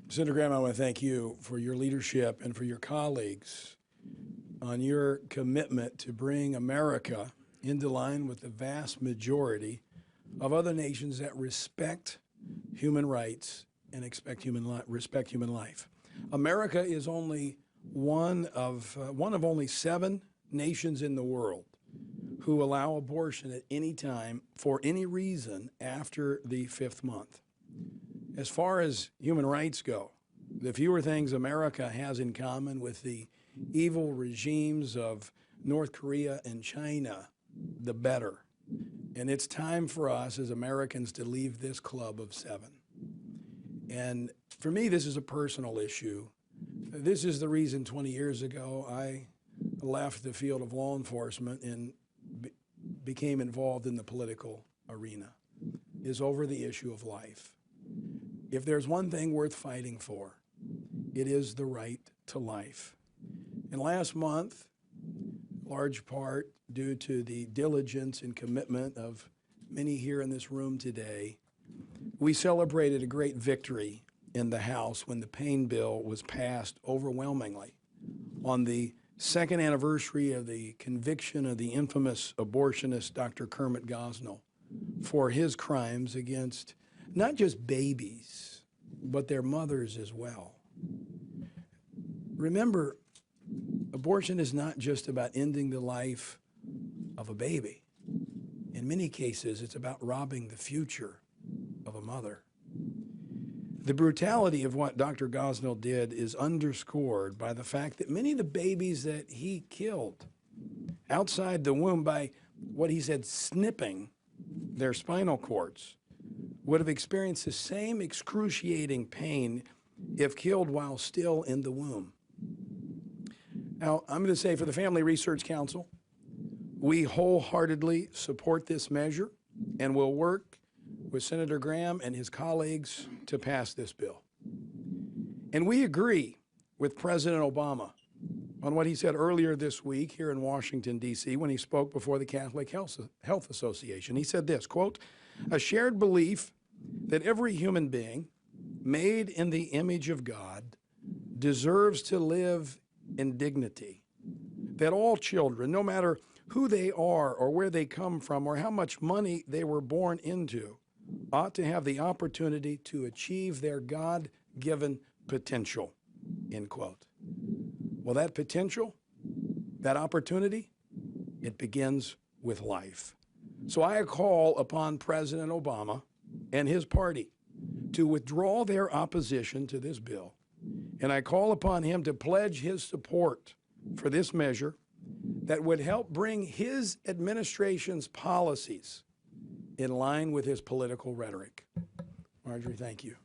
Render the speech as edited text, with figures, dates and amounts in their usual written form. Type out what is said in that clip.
Senator Graham, I want to thank you for your leadership and for your colleagues on your commitment to bring America into line with the vast majority of other nations that respect human rights and respect human life. America is only one of only 7 nations in the world who allow abortion at any time for any reason after the 5th month. As far as human rights go, the fewer things America has in common with the evil regimes of North Korea and China, the better. And it's time for us as Americans to leave this club of 7. And for me, this is a personal issue. This is the reason 20 years ago I left the field of law enforcement and became involved in the political arena, is over the issue of life. If there's one thing worth fighting for, it is the right to life. And last month, large part due to the diligence and commitment of many here in this room today, we celebrated a great victory in the House when the Paine bill was passed overwhelmingly on the 2nd anniversary of the conviction of the infamous abortionist Dr. Kermit Gosnell for his crimes against not just babies, but their mothers as well. Remember, abortion is not just about ending the life of a baby. In many cases, it's about robbing the future of a mother. The brutality of what Dr. Gosnell did is underscored by the fact that many of the babies that he killed outside the womb by what he said snipping their spinal cords would have experienced the same excruciating pain if killed while still in the womb. Now, I'm going to say for the Family Research Council, we wholeheartedly support this measure and will work with Senator Graham and his colleagues to pass this bill. And we agree with President Obama on what he said earlier this week here in Washington, D.C., when he spoke before the Catholic Health Association. He said this, quote, "A shared belief that every human being made in the image of God deserves to live in dignity, that all children, no matter who they are or where they come from or how much money they were born into, ought to have the opportunity to achieve their God-given potential," end quote. Well, that potential, that opportunity, it begins with life. So I call upon President Obama and his party to withdraw their opposition to this bill, and I call upon him to pledge his support for this measure that would help bring his administration's policies in line with his political rhetoric. Marjorie, thank you.